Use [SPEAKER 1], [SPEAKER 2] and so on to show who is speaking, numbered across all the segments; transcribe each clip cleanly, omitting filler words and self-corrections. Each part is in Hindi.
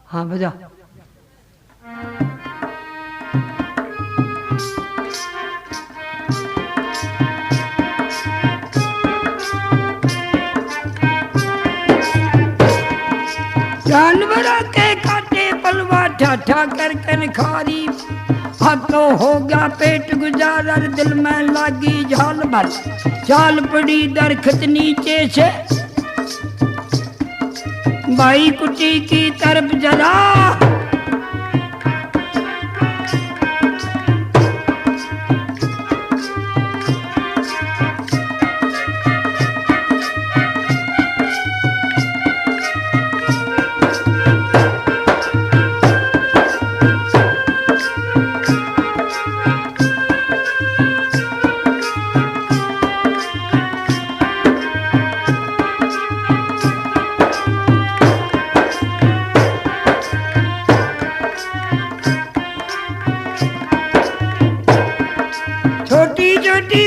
[SPEAKER 1] हाँ बजा। जानवरों के काटे पलवा ठाठा कर खारी, हाथों हो गया पेट गुजारर, दिल में लागी झाल भर, चाल पड़ी दरखत नीचे से भाई कुटी की तरफ जरा।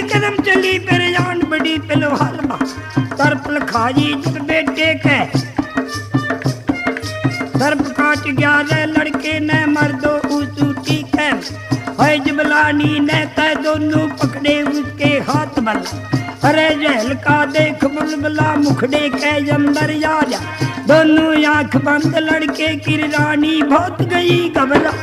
[SPEAKER 1] कदम चली पर जान बड़ी पिलवाल तरफ खाई जब बेटे के तरफ काट गया रे लड़के ने मर्दो ऊटी के है जबलानी ने तय दोनों पकड़े उसके हाथ बल। अरे जहल का देख बुलबुला मुखड़े के अंदर जा जा, दोनों आंख बंद लड़के की रानी बहुत गई घबरा।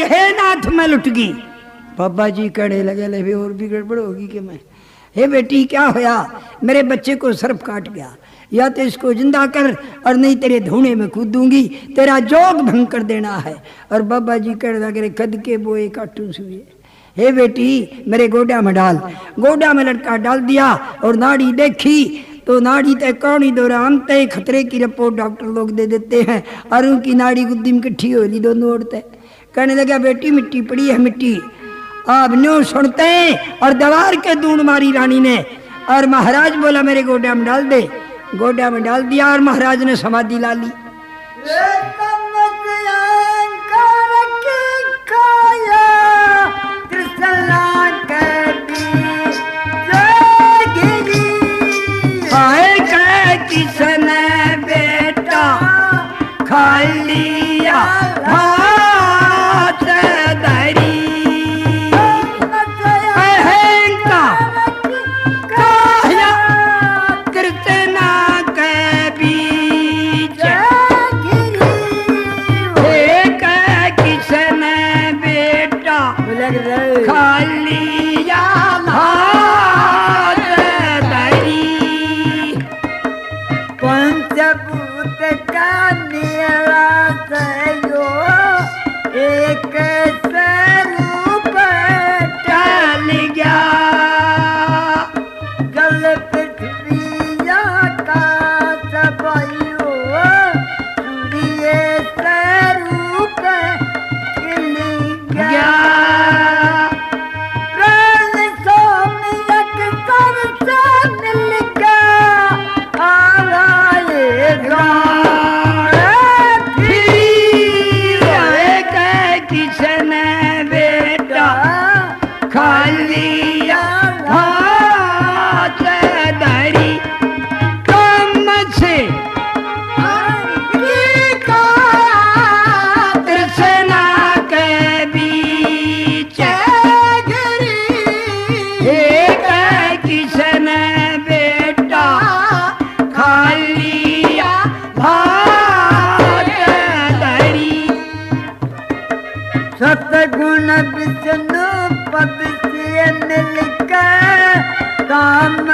[SPEAKER 1] हे नाथ मैं लुट गई। बाबा जी कहने लगे ले भी और भी गड़बड़ होगी कि मैं, हे बेटी क्या होया, मेरे बच्चे को सर्प काट गया, या तो इसको जिंदा कर और नहीं तेरे धूने में कूदूंगी, तेरा जोग भंग कर देना है। और बाबा जी कहने लगे कद के बोए काटू सुए, हे बेटी मेरे गोडा में डाल। गोडा में लटका डाल दिया और नाड़ी देखी तो नाड़ी तय कौड़ी दौरान तय खतरे की रिपोर्ट डॉक्टर लोग दे देते हैं, और उनकी नाड़ी गुद्दी में इकट्ठी हो ली दोनों ओरते। कहने लगा बेटी मिट्टी पड़ी है मिट्टी, आप न्यू सुनते हैं। और दवार के दून मारी रानी ने, और महाराज बोला मेरे गोडा में डाल दे। गोडा में डाल दिया और महाराज ने समाधि ला ली। किसने बेटा खा लिया सतगुण विष्णु पद से मिलकर काम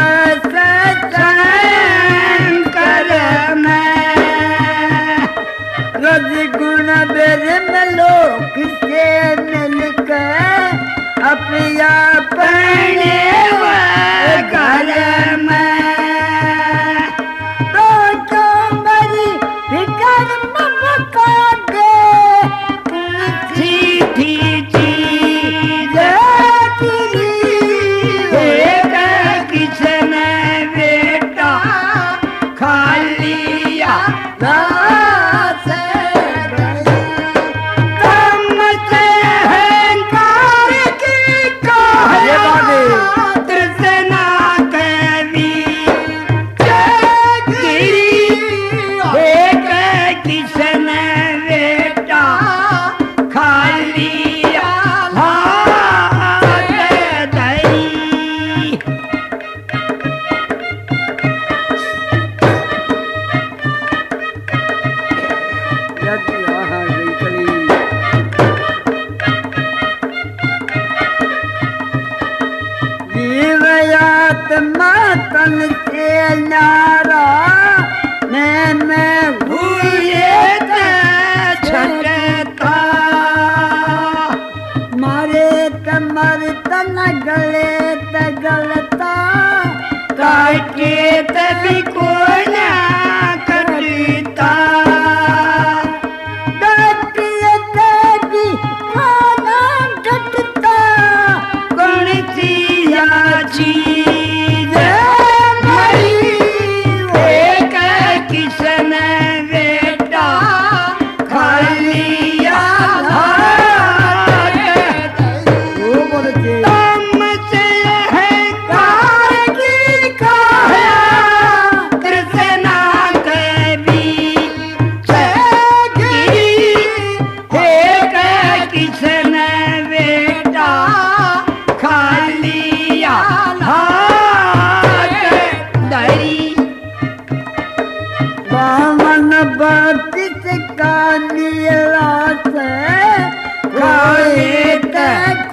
[SPEAKER 1] से शंकर में, रजगुण ब्रह्मलोक से मिलकर अपया पढ़ने घर में। तो जो मरी फिकर में बता दे थी चीज किसने बेटा खा लिया तुमसे अहंकार की तृष्णा कभी किसने बेटा खा लिया दही
[SPEAKER 2] तन से नारा मैं
[SPEAKER 1] हुए छटका
[SPEAKER 2] मारे तमर तन गले तगलता
[SPEAKER 1] काटे तभी को ना कटता
[SPEAKER 2] भी खाना घटता
[SPEAKER 1] कौन सी चीज किसने बेटा खा लिया तुमसे अहंकार की तृष्णा कभी किसने बेटा खा लिया दरी
[SPEAKER 2] बामन बत्तीस का नीला से
[SPEAKER 1] खाए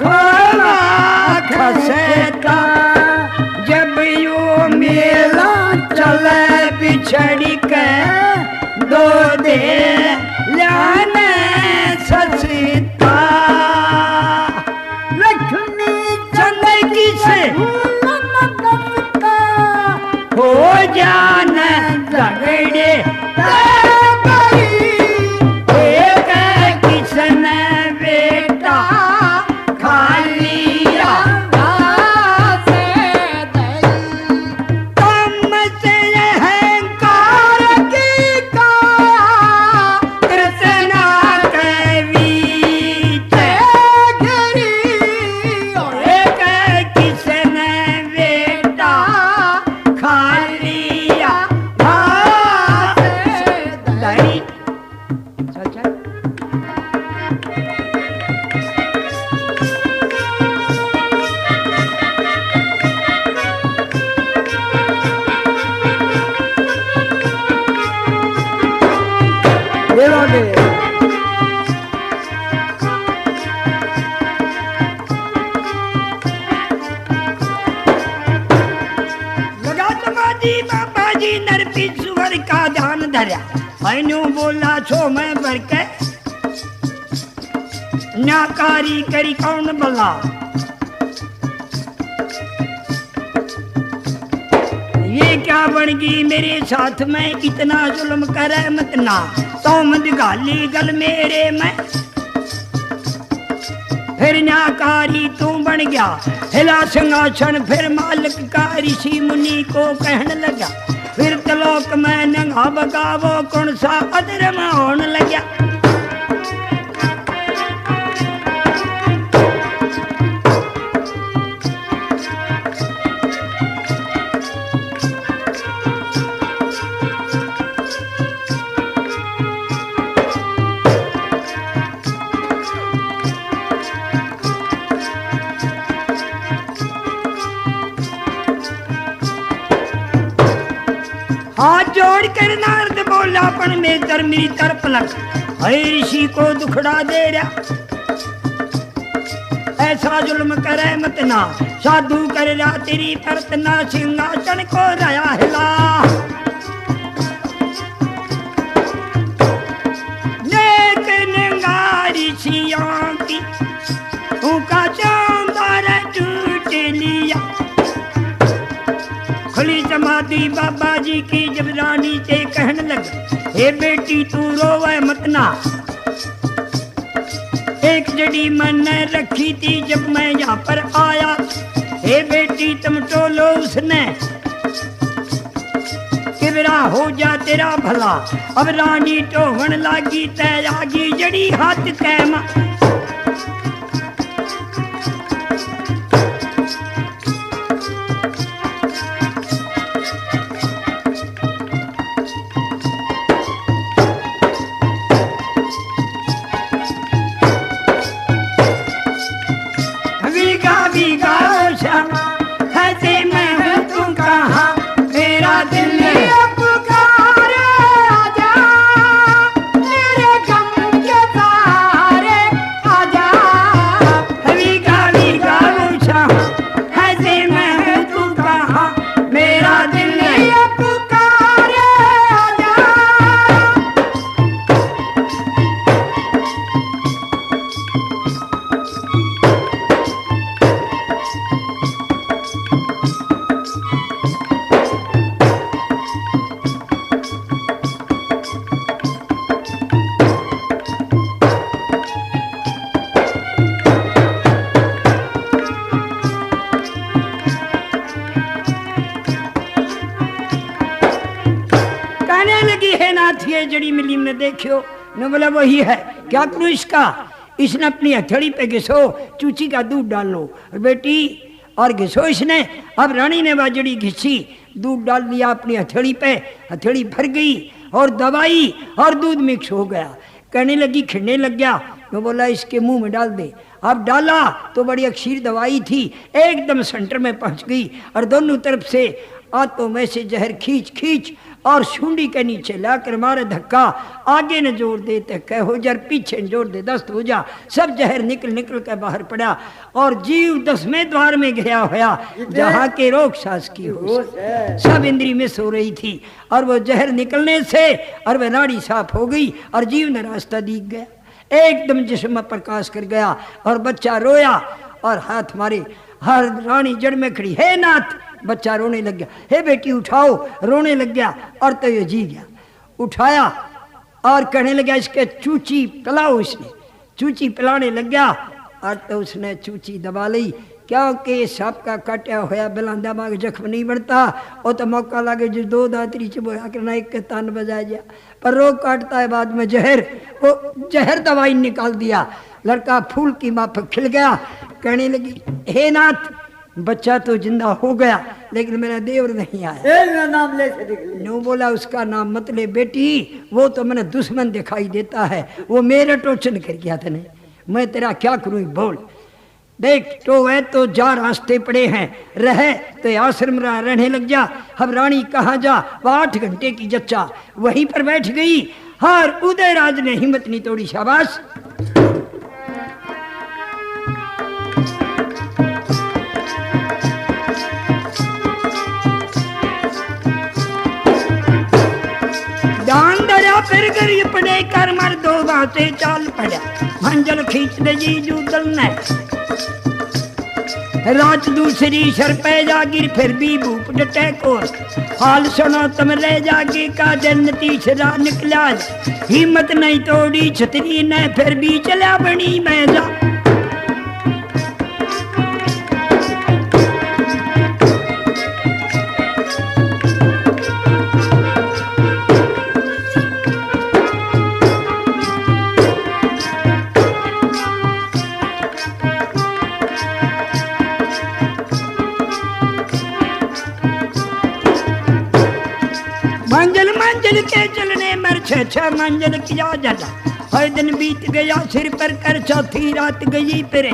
[SPEAKER 1] खोला खसता जब यो मेला चले बिछड़ के दो दे लाने ससता
[SPEAKER 2] लक्ष्मी
[SPEAKER 1] चंदगी से हो जान झगड़े किसने बेटा खा लिया तुमसे अहंकार की तृष्णा कभी किसने बेटा खा लिया दही चल चल लगा समाधि बाबा जी नरपी सुवर का ध्यान धरया मैनू बोला छो मैं बढ़ के नाकारी करी कौन बला ये क्या बन गई मेरे साथ में इतना जुल्म करे मत ना तुम दिगाली गल मेरे में फिर नाकारी तू बन गया हिला सिंहासन फिर मालिक का ऋषि मुनि को कहने लगा फिर तलोक में नंगा बगावो कौन सा अधर्म होने लगा हाथ जोड़ कर नारद बोला पण में तर मेरी तरफ लग हरे ऋषि को दुखड़ा दे रहा ऐसा जुल्म करे मत ना साधु कर रहा तेरी प्रार्थना सिंहासन को रया हिला नेक नंगारी ऋषियों की उनका चांदार टूट लिया खुली समाधि बाबा जी की जब रानी से कहने लगे हे बेटी तू रोवे मत ना एक जड़ी मैंने रखी थी जब मैं यहाँ पर आया, हे बेटी तुम टोलो उसने, किबरा हो जा तेरा भला। अब रानी टोहन लागी तय आगी जड़ी हाथ कैमा। जड़ी मिली ने देखियो न बोला वही है, क्या करूं इसका। इसने अपनी हथेली पे घिसो चूची का दूध डाल लो और बेटी और घिसो इसने। अब रानी ने वह जड़ी घिसी, दूध डाल दिया अपनी हथेली पे, हथेली भर गई और दवाई और दूध मिक्स हो गया। कहने लगी, खिड़ने लग गया। मैं बोला इसके मुंह में डाल दे। अब डाला तो बड़ी अक्षीर दवाई थी, एकदम सेंटर में पहुंच गई और दोनों तरफ से आंतों में से जहर खींच खींच और शुंडी के नीचे लाकर मारे धक्का। आगे न जोर देते कहो जर, पीछे न जोर दे दस्त हो जा। सब जहर निकल निकल कर बाहर पड़ा और जीव 10वें द्वार में गया होया जहाँ के रोग सास की हो। सब इंद्री में सो रही थी और वो जहर निकलने से और वह नाड़ी साफ हो गई और जीव ने रास्ता दिख गया, एकदम जिस्म में प्रकाश कर गया। और बच्चा रोया और हाथ मारे। हर रानी जड़ में खड़ी, हे नाथ। बच्चा रोने लग गया, हे बेटी उठाओ, रोने लग गया और तो ये जी गया। उठाया और कहने लगा इसके चूची पिलाओ। इसने चूची पिलाने लग गया और तो उसने चूची दबा ली, क्योंकि सांप का काटा होया बिलांदा मांग जख्म नहीं बढ़ता। वो तो मौका लगे जो 2 दातरी चबोया करना, एक के तान बजा दिया, पर रोग काटता है बाद में जहर। वो जहर दवाई निकाल दिया। लड़का फूल की माफक खिल गया। कहने लगी, हे नाथ बच्चा तो जिंदा हो गया लेकिन मेरा देवर नहीं आया।
[SPEAKER 2] नाम ले
[SPEAKER 1] नो बोला उसका नाम मत ले बेटी, वो तो मैंने दुश्मन दिखाई देता है, वो मेरा टोचन कर गया था। नहीं मैं तेरा क्या करूं, बोल। देख तो है तो जा, रास्ते पड़े हैं, रहे तो आश्रम रहने लग जा। अब रानी कहाँ जा, वह 8 घंटे की जच्चा वहीं पर बैठ गई। हर उदयराज ने हिम्मत नहीं तोड़ी, शाबाश। फिर गरीब पड़े कर मर 2 बातें चाल पड़ा। मंजल खींच दे जी जूदल ने, रात दूसरी सर पे जागिर फिर भी भूप डटे को। हाल सुनो तुम ले जागे का दिन तीसरा निकला। हिम्मत नहीं तोड़ी छतरी ने फिर भी चला बनी मैजा। मंजिल के चलने मर 6 मंजिल किया जला। हर दिन बीत गया सिर पर कर, चौथी रात गई फिरे।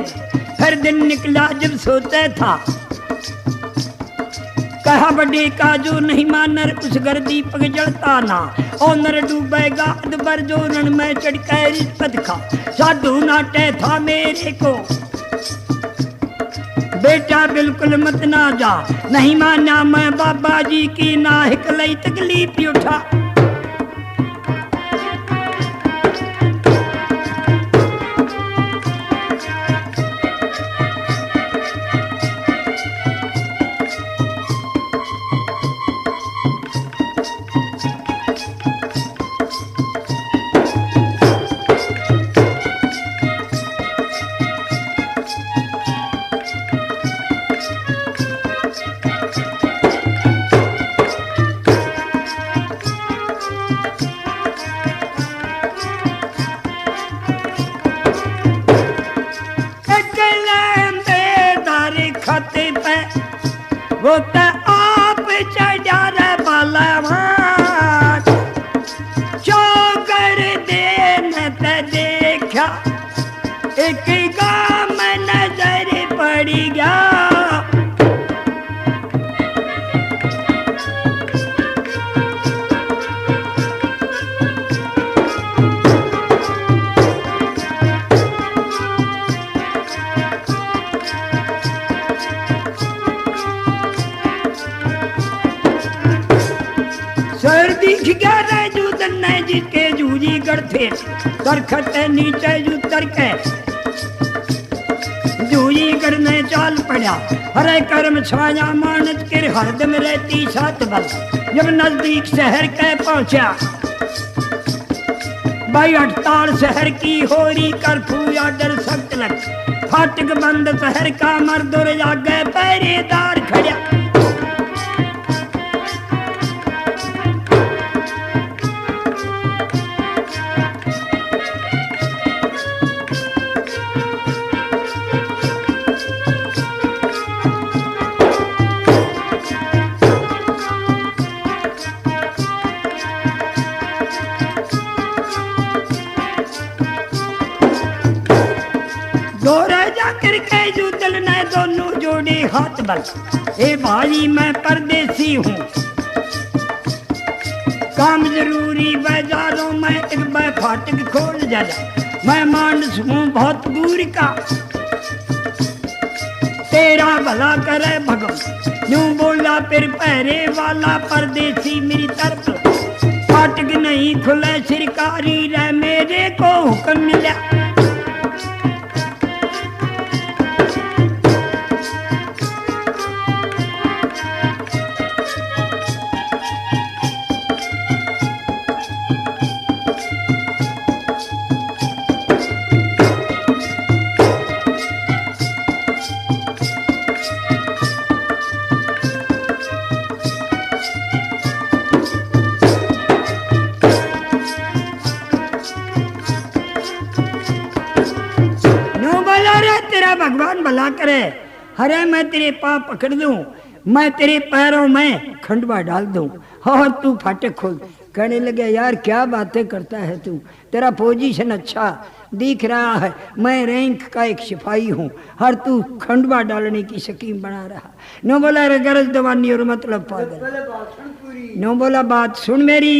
[SPEAKER 1] हर दिन निकला जब सोते था, कहा बड़े का जो नहीं मानर उस घर दीपक जलता ना। ओनर डूबेगा अदबर जो रण में चढ़कर रिश्वत खा। साधु नाटे था मेरे को, बेटा बिल्कुल मत ना जा। नहीं माना मैं बाबा जी की ना हिकलई तकलीफ उठा। छाते पे वो तो आप चढ़ा रे बलवान चौकर देने ते देखा एक गाँव में नजर पड़ी गया दिख गया रे जूदन ने जिसके जूजी गढ़ थे दरखत नीचे उतर के जूजी गढ़ ने चाल पड़ा हरे कर्म छाया मानत के हरदम रहती सात बल जब नजदीक शहर के पहुंचा भाई हड़ताल शहर की हो रही कर्फ्यू या डर सख्त लग फाटक बंद शहर का मर्द और आगे पहरेदार खड़ा दोनों जोड़े हाथ बल ए भाई मैं परदेसी हूँ काम जरूरी बाजारों में एक बार फाटक खोल जा मैं मानस हूँ बहुत दूर का तेरा भला करे भगवान यूं बोला फिर पहरे वाला परदेसी मेरी तरफ फाटक नहीं खुले सरकारी रे मेरे को हुक्म मिला भगवान भला करे हरे मैं तेरे पाँव पकड़ दूं मैं तेरे पैरों में खंडवा डाल दूं और तू फाटक खोल कहने लगे यार क्या बातें करता है तू तेरा पोजीशन अच्छा दिख रहा है मैं रैंक का एक सिपाही हूँ हर तू खंडवा डालने की स्कीम बना रहा नो बोला रे गरज दवानी और मतलब पागल नो बोला बात सुन मेरी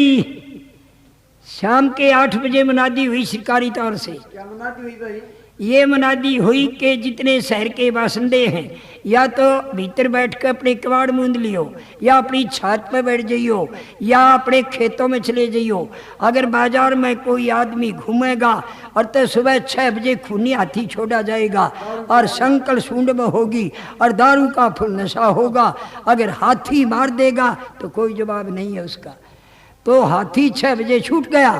[SPEAKER 1] शाम के 8 बजे मुनादी हुई सरकारी तौर से
[SPEAKER 2] क्या मुनादी हुई भाई
[SPEAKER 1] ये मुनादी हुई कि जितने शहर के बासिंदे हैं या तो भीतर बैठ कर अपने किवाड़ मूंद लियो या अपनी छत पर बैठ जाइयो या अपने खेतों में चले जाइयो अगर बाजार में कोई आदमी घूमेगा और तो सुबह 6 बजे खूनी हाथी छोड़ा जाएगा और संकल सूंड में होगी और दारू का फुल नशा होगा अगर हाथी मार देगा तो कोई जवाब नहीं है उसका तो हाथी 6 बजे छूट गया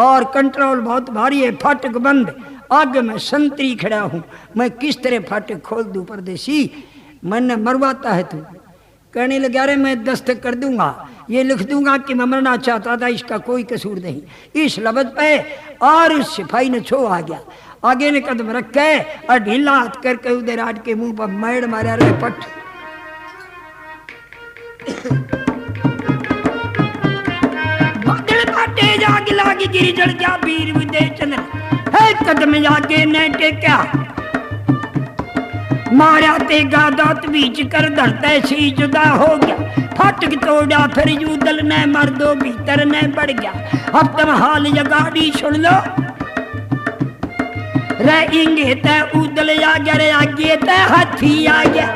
[SPEAKER 1] और कंट्रोल बहुत भारी है फाटक बंद आगे मैं संतरी खड़ा हूँ मैं किस तरह फाटक खोल दूं परदेसी मन मरवाता है तू कहने लगा अरे मैं दस्तक कर दूंगा ये लिख दूंगा कि मैं मरना चाहता था इसका कोई कसूर नहीं इस लफ्ज पे और उस सिपाही ने छो आ गया आगे ने कदम रखे और ढीला हाथ करके उधर आट के मुंह पर मैड़ मारा रे पट बादल फाटे जाग लागी गिरी जड़ गया वीर विदे चंद्र कदम जाके ने टेक्या मारा ते गादात बीच कर धरते सी जुदा हो गया फाटक तोड़ा फिर यूदल ने मर्दो भीतर ने बढ़ गया अब तुम हाल जगाड़ी सुन लो रहेंगे ते उदल आ गया रे आगे ते हाथी आ गया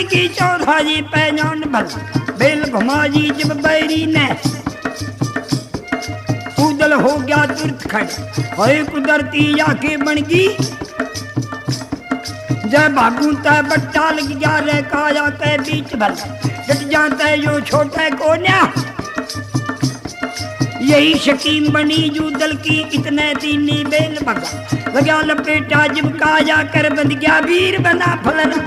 [SPEAKER 1] की चौराहे पहचान भल बेल घुमा जी जब बैरी ने उदल जूदल हो गया तुरंत खड़, होए कुदरती आके बनगी जय भागू तय बट्टा लग गया रे काया के बीच भल, डट जाता है जो छोटा कोन्या, यही शकीम बनी जूदल की इतने दीनी बेल बगा, लगा लपेटा जब काया कर बंद गया वीर बना फलना,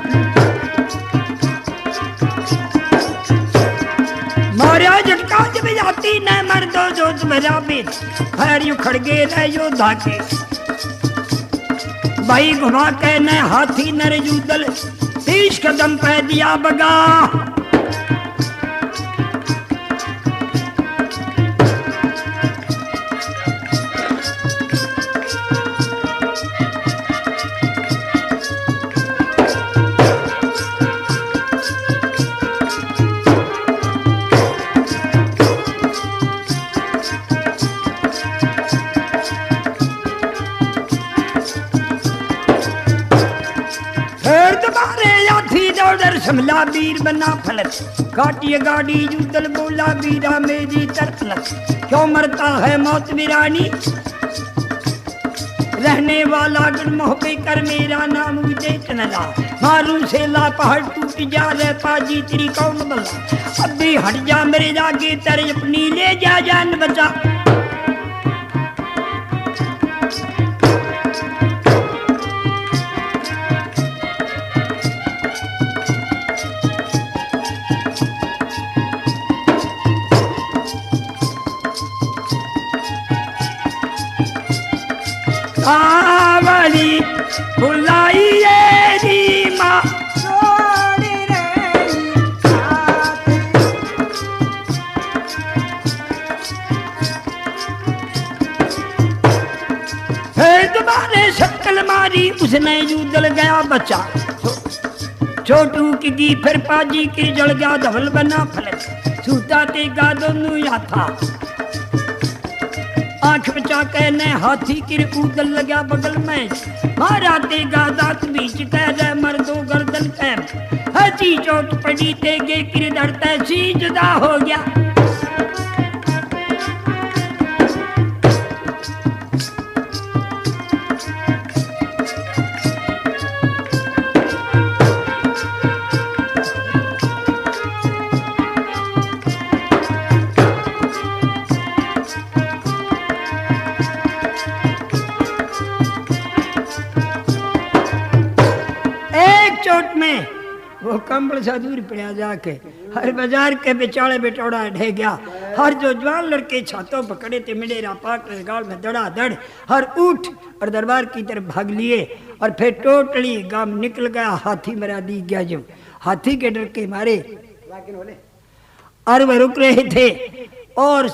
[SPEAKER 1] मारिया झटका जब जाती न मर दो जो तुम्हारा बेट, खैर यू खड़गे रहे योद्धा के भाई घुमा के न हाथी नर जूदल 30 कदम पे दिया बगा, समला वीर बना फलत, काटिए गाड़ी जूदल बोला वीरा मेरी तरफलत, क्यों मरता है मौत वीरानी, रहने वाला गुरमोह पे कर मेरा नाम मुझे चनला, मारू से ला पहाड़ टूट जा रे पाजी तेरी कौन बला, अब भी हट जा मेरे जागे तेरे अपनी ले जा जान बचा, आवली बुलाई ये दी माँ
[SPEAKER 2] छोड़ी रही साथ,
[SPEAKER 1] फिर दोबारे शक्ल मारी उसने जूदल गया बचा, छोटू की फिर पाजी की जड़ गया धवल बना फलक, सूता ते गा दोनों या था, आंख बचा के ने हाथी की कूदल लगा बगल में, मारा ते दांत बीच कह रहे मर्दों गर्दन कैम, हची चोट पड़ी ते गे किर दड़ते सी जुदा हो गया, वो कंबल सा दूर पड़ा जाके हर बाजार के बेचारे बेटोड़ा ढह गया, हर जो जवान लड़के छातों पकड़े थे मिडेरा पाक गाल में दड़ा दड़, हर उठ और दरबार की तरफ भाग लिए, और फिर टोटली गांव निकल गया, हाथी मरा दी गया, जो हाथी के डर के मारे और वह रुक रहे थे, और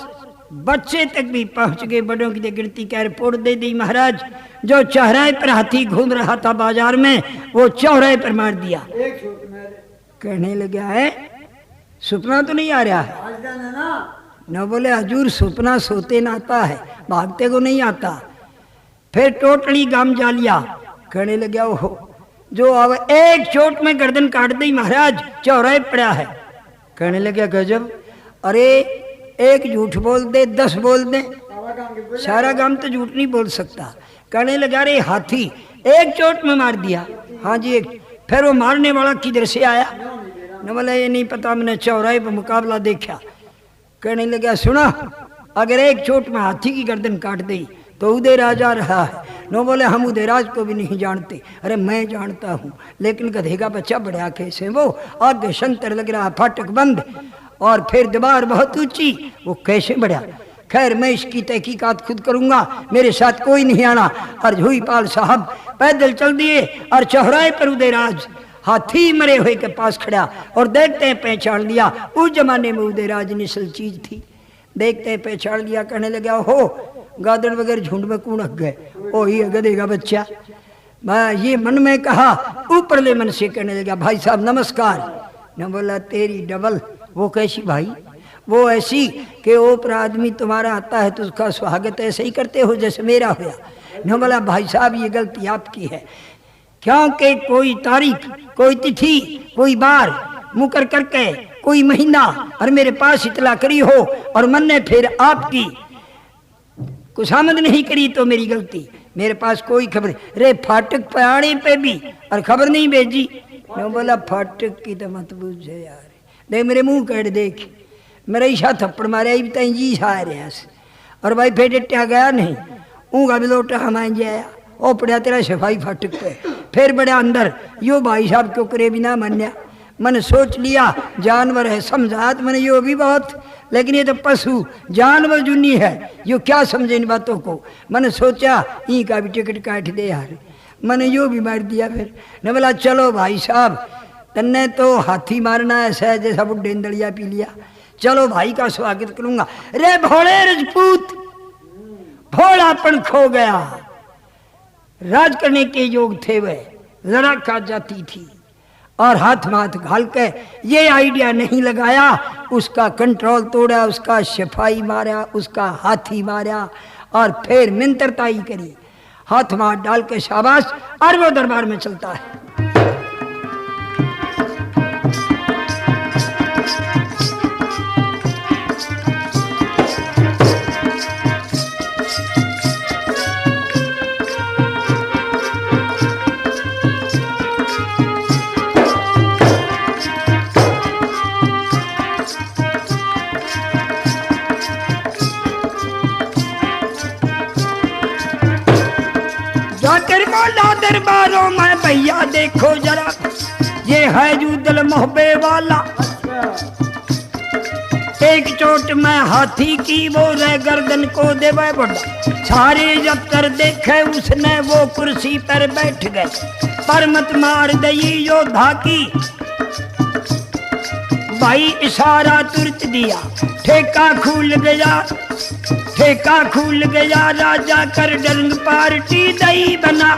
[SPEAKER 1] बच्चे तक भी पहुंच गए, बड़ों की गिनती कह रिपोर्ट दे दी महाराज, जो चौराहे पर हाथी घूम रहा था बाजार में वो चौराहे पर मार दिया, कहने लगा है सपना तो नहीं आ रहा है, न बोले हजूर सपना सोते ना आता है, भागते को नहीं आता, फिर टोटली गाम जा लिया, कहने लगा ओहो जो अब एक चोट में गर्दन काट दी महाराज, चौराहे पड़ा है, कहने लगा गजब, अरे एक झूठ बोल दे 10 बोल दे, सारा गांव तो झूठ नहीं बोल सकता, कहने लगा रे हाथी एक चोट में मार दिया, हाँ जी एक, फिर वो मारने वाला किधर से आया, न बोला ये नहीं पता, मैंने चौराहे पर मुकाबला देखा, कहने लगा सुना अगर एक चोट में हाथी की गर्दन काट दी तो उदय राजा रहा है, न बोले हम उदय राज को भी नहीं जानते, अरे मैं जानता हूँ, लेकिन गधे का बच्चा बढ़िया कैसे, वो आगे शंतर लग रहा फाटक बंद, और फिर दीवार बहुत ऊंची, वो कैसे बढ़ा, खैर मैं इसकी तहकीकात खुद करूंगा, मेरे साथ कोई नहीं आना, और झूईपाल साहब पैदल चल दिए, और चौराहे पर उदयराज हाथी मरे हुए के पास खड़ा, और देखते हैं पहचान लिया, उस जमाने में उदयराज निसल चीज थी, देखते हैं पहचान लिया, कहने लगा हो गादड़ वगैरह झुंड में कौन हक गए, ओ ही गधे का बच्चा, मैं ये मन में कहा, ऊपरले मन से कहने लगा भाई साहब नमस्कार, न बोला तेरी डबल, वो कैसी भाई, वो ऐसी कि ऊपर आदमी तुम्हारा आता है तो उसका स्वागत ऐसे ही करते हो जैसे मेरा हुआ, न बोला भाई साहब ये गलती आपकी है, क्योंकि कोई तारीख कोई तिथि कोई बार मुकर करके कोई महीना और मेरे पास इतला करी हो, और मन ने फिर आपकी कुशामद नहीं करी तो मेरी गलती, मेरे पास कोई खबर। रे फाटक पयाड़े पे भी और खबर नहीं भेजी। मैं बोला फाटक की तो मत बुझे यार, देख मेरे मुंह कट देख, मेरा ईशा थप्पड़ मारे अब तई जी आ रहा है। और भाई फिर डटिया गया नहीं, ऊँगा भी लोटा हमारे जाया ओ पड़ा तेरा सफाई फाटक पे। फिर बड़ा अंदर यो भाई साहब क्यों करे बिना मन्या। मैंने सोच लिया जानवर है, समझात मैंने यो भी बहुत, लेकिन ये तो पशु जानवर जुनी है, यो क्या समझे इन बातों को। मैंने सोचा ई का भी टिकट काट दे यार, मैंने यो भी मार दिया। फिर ने बोला चलो भाई साहब तन्ने तो हाथी मारना है सह जैसा बुढ़े दलिया पी लिया, चलो भाई का स्वागत करूंगा। रे भोले राजपूत, भोलापन खो गया, राज करने के योग थे वे, जरा का जाती थी और हाथ माथ घाल के ये आइडिया नहीं लगाया, उसका कंट्रोल तोड़ा, उसका सफाई मारा, उसका हाथी मारा और फिर मिंत्रताई करी, हाथ माथ डाल के शाबाश, और वो दरबार में चलता है। दरबारों में भैया देखो जरा, ये है जूदल मोहब्बे वाला, एक चोट में हाथी की वो रह गर्दन को देवे बड़ा। सारे जब कर देखे उसने वो कुर्सी पर बैठ गए, पर मत मार दई योद्धा की, भाई इशारा तुरंत दिया, ठेका खुल गया, ठेका खुल गया, राजा कर डरंग पार्टी दई बना।